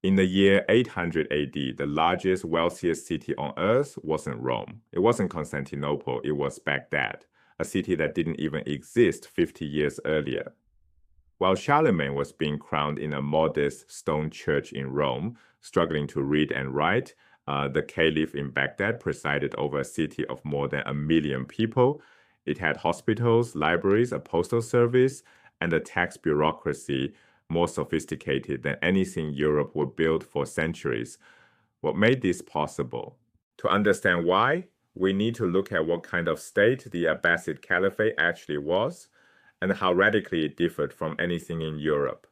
In the year 800 AD, the largest, wealthiest city on earth wasn't Rome. It wasn't Constantinople, it was Baghdad, a city that didn't even exist 50 years earlier. While Charlemagne was being crowned in a modest stone church in Rome, struggling to read and write, the caliph in Baghdad presided over a city of more than 1 million people. It had hospitals, libraries, a postal service, and a tax bureaucracy more sophisticated than anything Europe would build for centuries. What made this possible? To understand why, we need to look at what kind of state the Abbasid Caliphate actually was and how radically it differed from anything in Europe.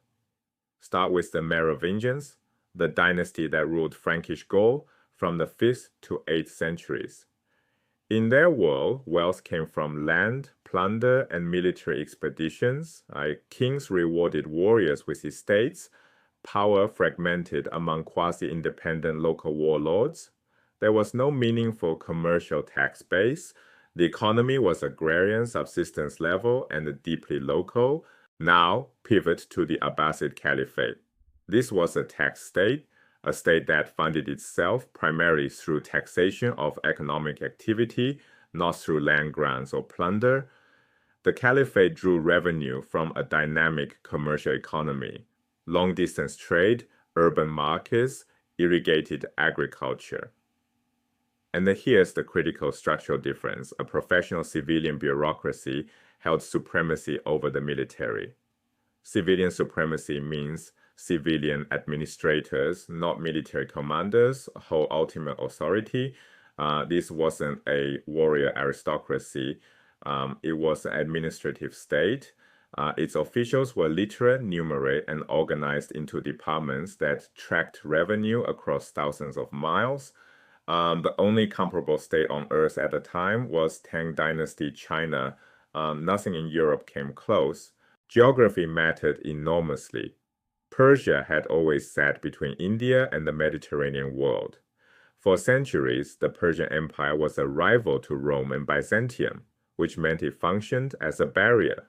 Start with the Merovingians, the dynasty that ruled Frankish Gaul from the 5th to 8th centuries. In their world, wealth came from land, plunder, and military expeditions. Kings rewarded warriors with estates, power fragmented among quasi-independent local warlords. There was no meaningful commercial tax base. The economy was agrarian, subsistence level, and deeply local. Now, pivot to the Abbasid Caliphate. This was a tax state, a state that funded itself primarily through taxation of economic activity, not through land grants or plunder. The Caliphate drew revenue from a dynamic commercial economy, long-distance trade, urban markets, irrigated agriculture. And here's the critical structural difference. A professional civilian bureaucracy held supremacy over the military. Civilian supremacy means civilian administrators, not military commanders, hold ultimate authority. This wasn't a warrior aristocracy. It was an administrative state. Its officials were literate, numerate, and organized into departments that tracked revenue across thousands of miles. The only comparable state on earth at the time was Tang Dynasty China. Nothing in Europe came close. Geography mattered enormously. Persia had always sat between India and the Mediterranean world. For centuries, the Persian Empire was a rival to Rome and Byzantium, which meant it functioned as a barrier.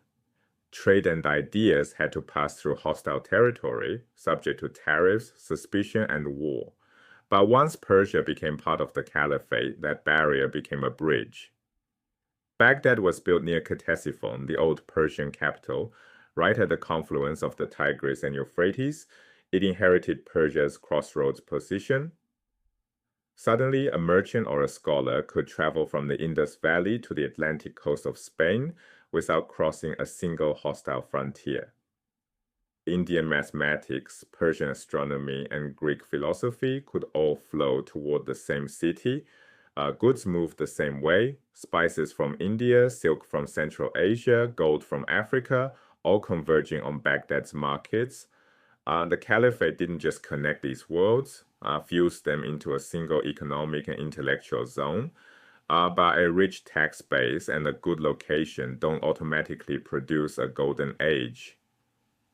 Trade and ideas had to pass through hostile territory, subject to tariffs, suspicion, and war. But once Persia became part of the Caliphate, that barrier became a bridge. Baghdad was built near Ctesiphon, the old Persian capital, right at the confluence of the Tigris and Euphrates. It inherited Persia's crossroads position. Suddenly, a merchant or a scholar could travel from the Indus Valley to the Atlantic coast of Spain without crossing a single hostile frontier. Indian mathematics, Persian astronomy, and Greek philosophy could all flow toward the same city. Goods moved the same way. Spices from India, silk from Central Asia, gold from Africa, all converging on Baghdad's markets. The Caliphate didn't just connect these worlds, fuse them into a single economic and intellectual zone. But a rich tax base and a good location don't automatically produce a golden age.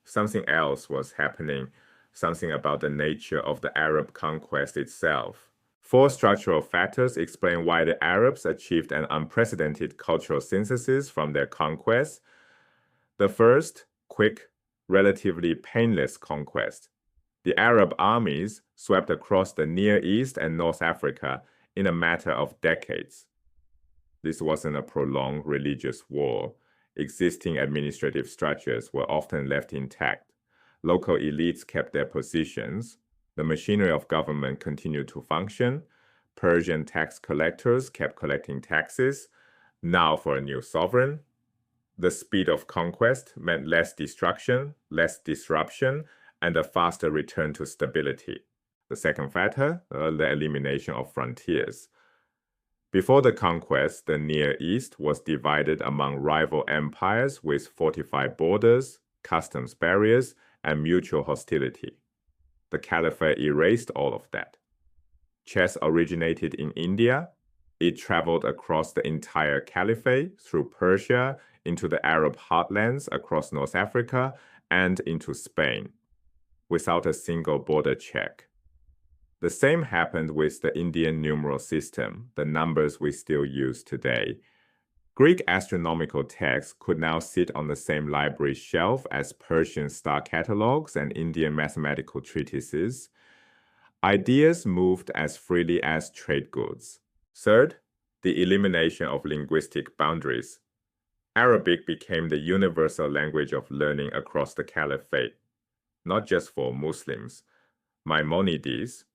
Something else was happening, something about the nature of the Arab conquest itself. 4 structural factors explain why the Arabs achieved an unprecedented cultural synthesis from their conquest. The first, quick, relatively painless conquest. The Arab armies swept across the Near East and North Africa in a matter of decades. This wasn't a prolonged religious war. Existing administrative structures were often left intact. Local elites kept their positions. The machinery of government continued to function. Persian tax collectors kept collecting taxes. Now for a new sovereign. The speed of conquest meant less destruction, less disruption, and a faster return to stability. The second factor, the elimination of frontiers. Before the conquest, the Near East was divided among rival empires with fortified borders, customs barriers, and mutual hostility. The Caliphate erased all of that. Chess originated in India. It traveled across the entire Caliphate, through Persia, into the Arab heartlands, across North Africa, and into Spain, without a single border check. The same happened with the Indian numeral system, the numbers we still use today. Greek astronomical texts could now sit on the same library shelf as Persian star catalogs and Indian mathematical treatises. Ideas moved as freely as trade goods. Third, the elimination of linguistic boundaries. Arabic became the universal language of learning across the caliphate, not just for Muslims. Maimonides,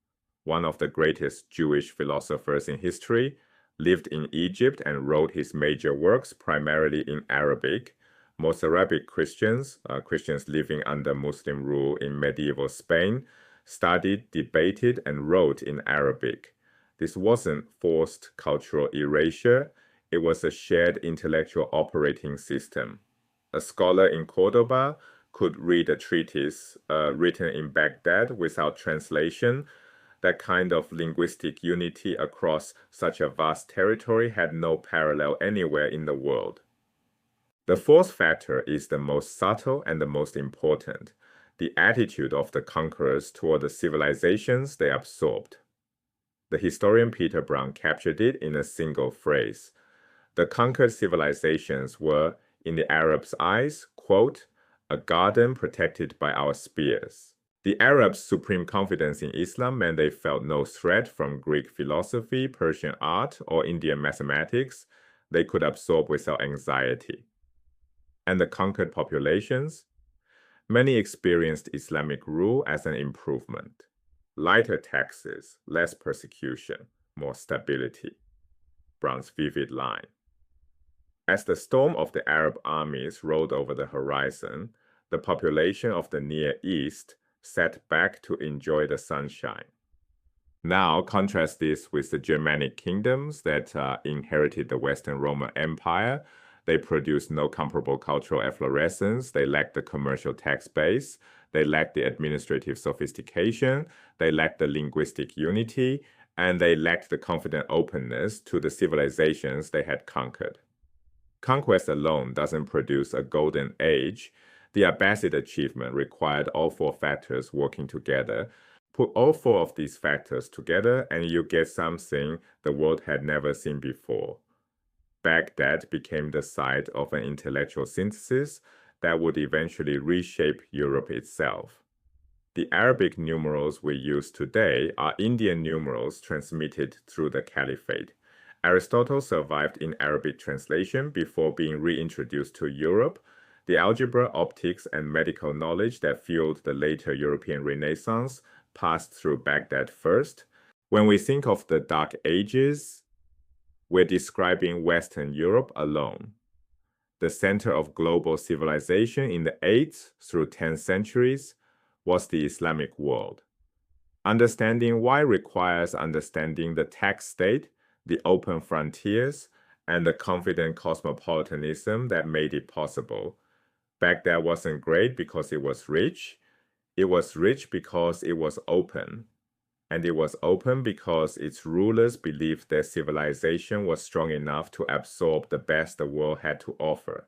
one of the greatest Jewish philosophers in history, lived in Egypt and wrote his major works primarily in Arabic. Most Arabic Christians, Christians living under Muslim rule in medieval Spain, studied, debated, and wrote in Arabic. This wasn't forced cultural erasure, it was a shared intellectual operating system. A scholar in Cordoba could read a treatise written in Baghdad without translation. That kind of linguistic unity across such a vast territory had no parallel anywhere in the world. The fourth factor is the most subtle and the most important, the attitude of the conquerors toward the civilizations they absorbed. The historian Peter Brown captured it in a single phrase. The conquered civilizations were, in the Arabs' eyes, quote, a garden protected by our spears. The Arabs' supreme confidence in Islam meant they felt no threat from Greek philosophy, Persian art, or Indian mathematics they could absorb without anxiety. And the conquered populations? Many experienced Islamic rule as an improvement. Lighter taxes, less persecution, more stability. Brown's vivid line. As the storm of the Arab armies rolled over the horizon, the population of the Near East sat back to enjoy the sunshine. Now, contrast this with the Germanic kingdoms that inherited the Western Roman Empire. They produced no comparable cultural efflorescence. They lacked the commercial tax base. They lacked the administrative sophistication. They lacked the linguistic unity. And they lacked the confident openness to the civilizations they had conquered. Conquest alone doesn't produce a golden age. The Abbasid achievement required all four factors working together. Put all four of these factors together and you get something the world had never seen before. Baghdad became the site of an intellectual synthesis that would eventually reshape Europe itself. The Arabic numerals we use today are Indian numerals transmitted through the caliphate. Aristotle survived in Arabic translation before being reintroduced to Europe. The algebra, optics, and medical knowledge that fueled the later European Renaissance passed through Baghdad first. When we think of the Dark Ages, we're describing Western Europe alone. The center of global civilization in the 8th through 10th centuries was the Islamic world. Understanding why requires understanding the tax state, the open frontiers, and the confident cosmopolitanism that made it possible. Baghdad wasn't great because it was rich. It was rich because it was open. And it was open because its rulers believed their civilization was strong enough to absorb the best the world had to offer.